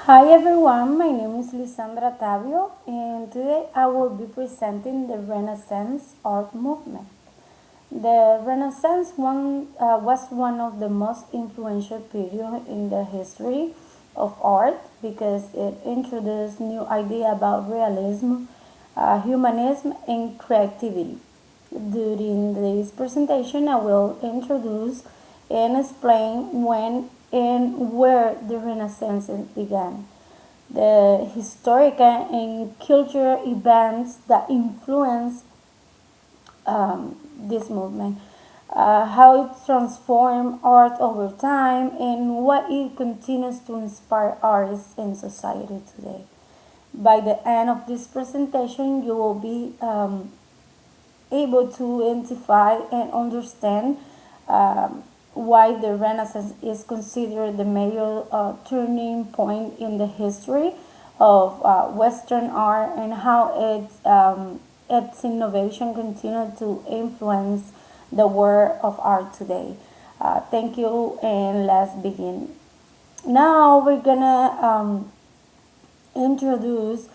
Hi everyone, my name is Lisandra Tabio, and today I will be presenting the Renaissance art movement. The Renaissance was one of the most influential periods in the history of art because it introduced new ideas about realism, humanism, and creativity. During this presentation, I will introduce and explain when and where the Renaissance began, the historical and cultural events that influence this movement, how it transformed art over time, and what it continues to inspire artists in society today. By the end of this presentation, you will be able to identify and understand why the Renaissance is considered the major turning point in the history of Western art and how its innovation continued to influence the world of art today. Thank you, and let's begin. Now we're gonna introduce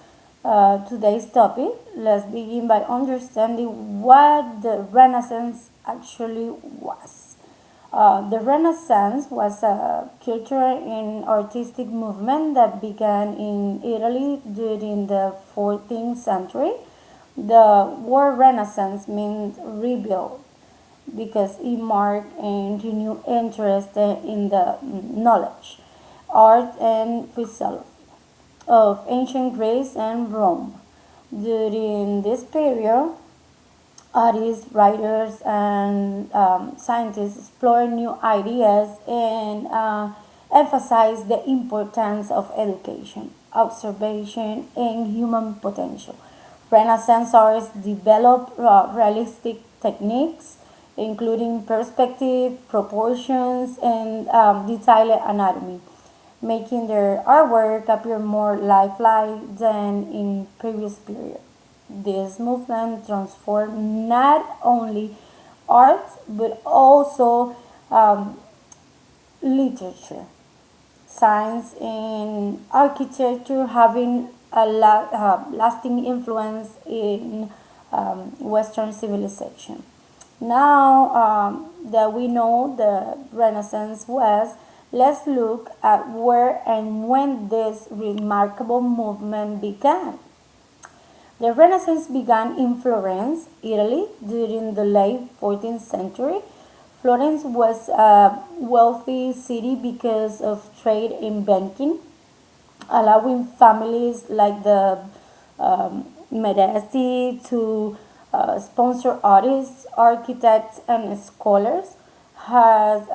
today's topic. Let's begin by understanding what the Renaissance actually was. The Renaissance was a cultural and artistic movement that began in Italy during the 14th century. The word Renaissance means rebuild because it marked a renewed interest in the knowledge, art, and philosophy of ancient Greece and Rome. During this period, artists, writers, and scientists explored new ideas and emphasized the importance of education, observation, and human potential. Renaissance artists developed realistic techniques, including perspective, proportions, and detailed anatomy, making their artwork appear more lifelike than in previous periods. This movement transformed not only art but also literature, science, and architecture, having a lasting influence in Western civilization. Now that we know the Renaissance was, let's look at where and when this remarkable movement began. The Renaissance began in Florence, Italy, during the late 14th century. Florence was a wealthy city because of trade and banking, allowing families like the Medici to sponsor artists, architects, and scholars. Has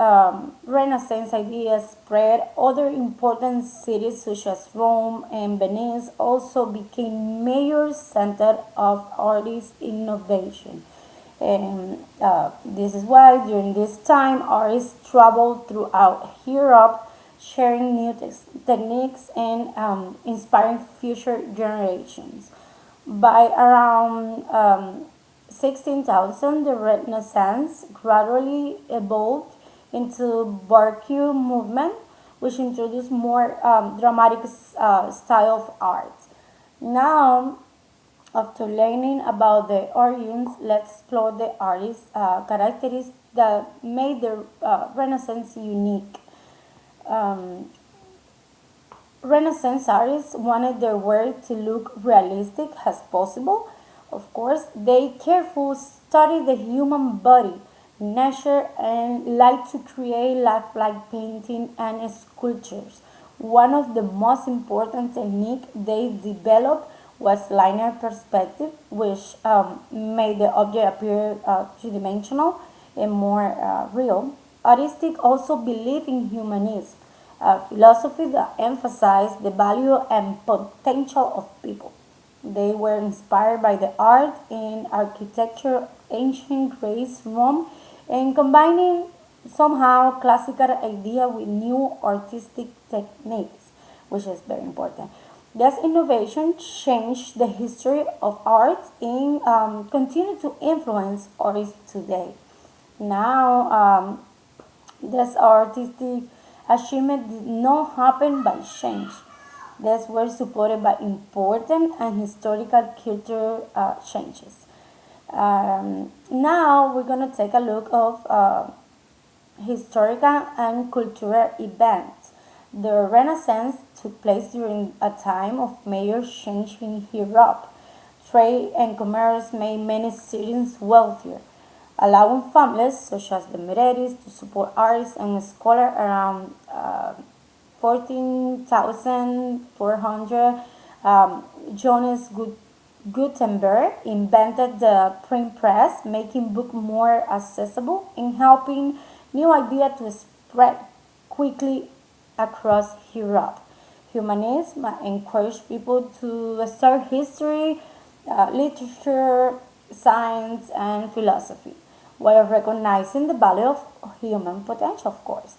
Renaissance ideas spread, other important cities such as Rome and Venice also became major centers of artist innovation. And this is why during this time artists traveled throughout Europe, sharing new techniques and inspiring future generations. By around 16,000, the Renaissance gradually evolved into Baroque movement, which introduced more dramatic style of art. Now, after learning about the origins, let's explore the artist's characteristics that made the Renaissance unique. Um, Renaissance artists wanted their work to look realistic as possible. Of course, they carefully studied the human body, nature, and light to create lifelike painting and sculptures. One of the most important techniques they developed was linear perspective, which made the object appear three-dimensional and more real. Artistic also believed in humanism, a philosophy that emphasized the value and potential of people. They were inspired by the art and architecture of ancient Greece, Rome, and combining somehow classical idea with new artistic techniques, which is very important. This innovation changed the history of art and continue to influence artists today. Now, this artistic achievement did not happen by chance. These were supported by important and historical culture changes. Now we're going to take a look of historical and cultural events. The Renaissance took place during a time of major change in Europe. Trade and commerce made many cities wealthier, allowing families such as the Medicis to support artists and scholars around 14,400. Johannes Gutenberg invented the print press, making books more accessible and helping new ideas to spread quickly across Europe. Humanism encouraged people to study history, literature, science, and philosophy, while recognizing the value of human potential, of course.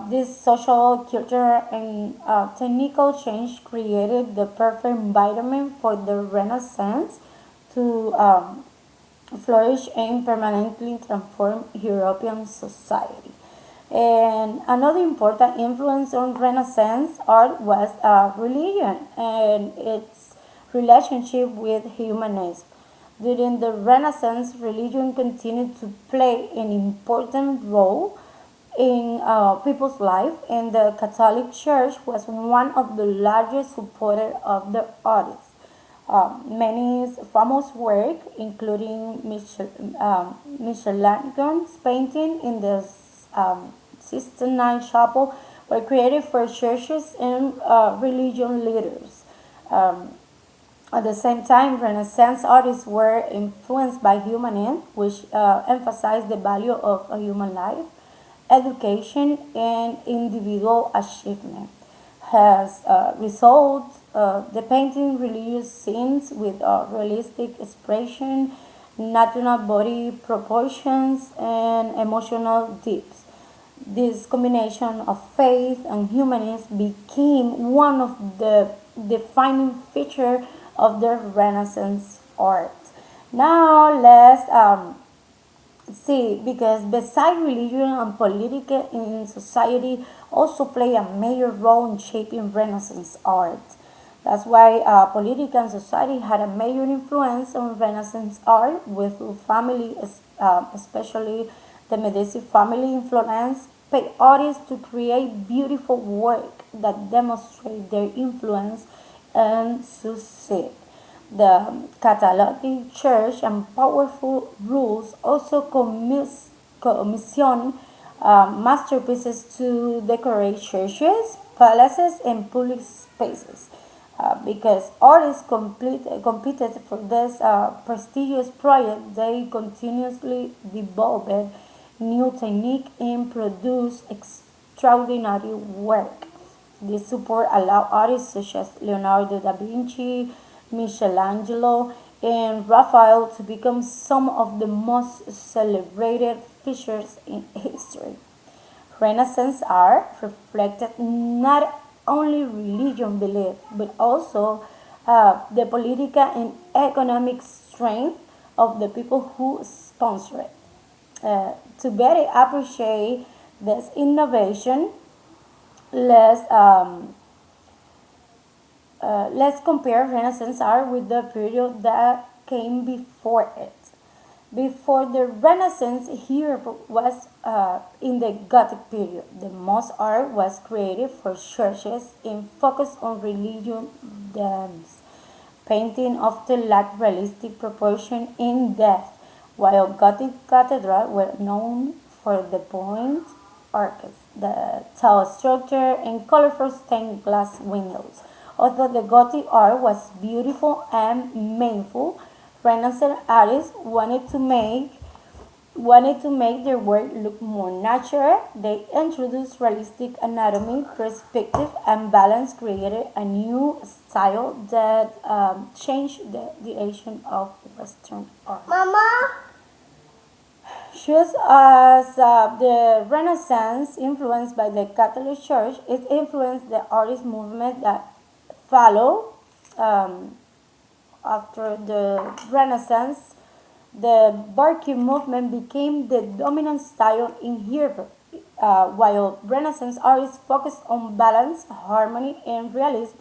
This social, cultural, and technical change created the perfect environment for the Renaissance to flourish and permanently transform European society. And another important influence on Renaissance art was religion and its relationship with humanism. During the Renaissance, religion continued to play an important role in people's life, and the Catholic Church was one of the largest supporters of the artists. Many famous work, including Michelangelo's painting in the Sistine Chapel, were created for churches and religion leaders. Um, at the same time, Renaissance artists were influenced by humanism, which emphasized the value of a human life, education, and individual achievement. Has result, the painting religious scenes with realistic expression, natural body proportions, and emotional depth. This combination of faith and humanism became one of the defining features of the Renaissance art. Now let's see, because besides religion and politics in society also play a major role in shaping Renaissance art. That's why politics and society had a major influence on Renaissance art, with family, especially the Medici family influence, paid artists to create beautiful work that demonstrate their influence and succeed. The Catholic Church and powerful rules also commission masterpieces to decorate churches, palaces, and public spaces. Because artists competed for this prestigious project, they continuously developed new technique and produced extraordinary work. This support allowed artists such as Leonardo da Vinci, Michelangelo, and Raphael to become some of the most celebrated figures in history. Renaissance art reflected not only religion belief but also the political and economic strength of the people who sponsor it. To better appreciate this innovation, let's let's compare Renaissance art with the period that came before it. Before the Renaissance, Europe was in the Gothic period. The most art was created for churches and focused on religion themes. Painting often lacked realistic proportion in depth, while Gothic cathedrals were known for the point arches, the tall structure, and colorful stained glass windows. Although the Gothic art was beautiful and meaningful, Renaissance artists wanted to make their work look more natural. They introduced realistic anatomy, perspective, and balance, created a new style that changed the direction of Western art. Mama? Just as the Renaissance influenced by the Catholic Church, it influenced the artist movement that followed after the Renaissance. The Baroque movement became the dominant style in Europe, while Renaissance artists focused on balance, harmony, and realism.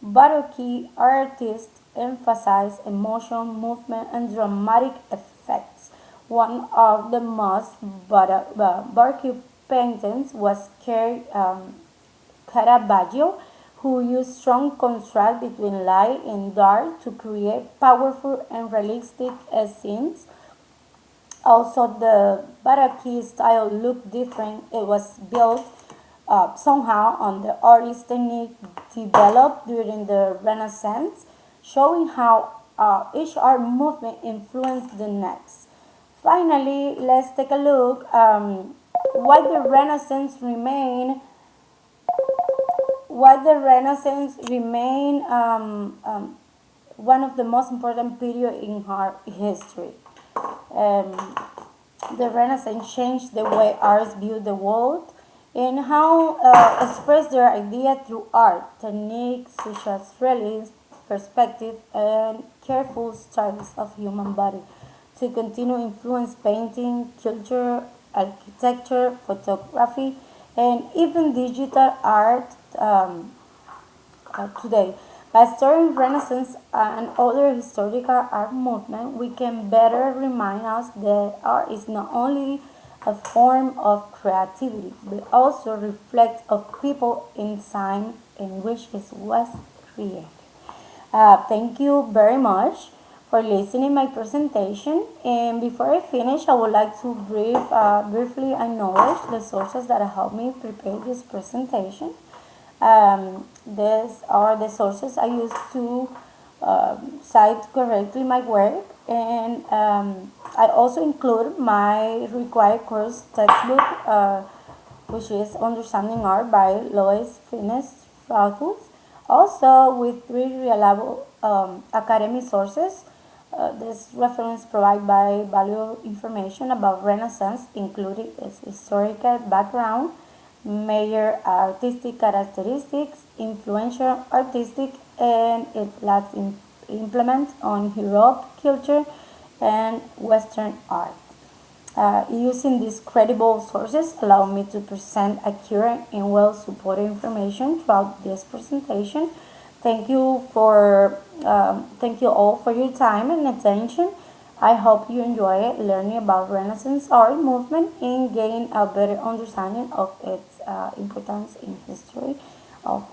Baroque artists emphasize emotion, movement, and dramatic effects. One of the most Baroque paintings was Caravaggio, who used strong contrast between light and dark to create powerful and realistic scenes. Also, the Baroque style looked different. It was built somehow on the artist technique developed during the Renaissance, showing how each art movement influenced the next. Finally, let's take a look why the Renaissance remain why the Renaissance remain one of the most important period in art history. Um, the Renaissance changed the way artists viewed the world and how express their idea through art, techniques such as realism, perspective, and careful studies of human body to continue influence painting, culture, architecture, photography, and even digital art today. By studying Renaissance and other historical art movements, we can better remind us that art is not only a form of creativity, but also reflects of people in time in which it was created. Thank you very much for listening my presentation. And before I finish, I would like to briefly acknowledge the sources that helped me prepare this presentation. These are the sources I use to cite correctly my work, and I also include my required course textbook, which is Understanding Art by Lois Finis Raffles, also with three reliable academic sources. This reference provided by valuable information about Renaissance, including its historical background, major artistic characteristics, influential artistic, and its Latin implement on Europe culture and Western art. Using these credible sources allow me to present accurate and well-supported information throughout this presentation. Thank you all for your time and attention. I hope you enjoy learning about Renaissance art movement and gain a better understanding of its importance in history of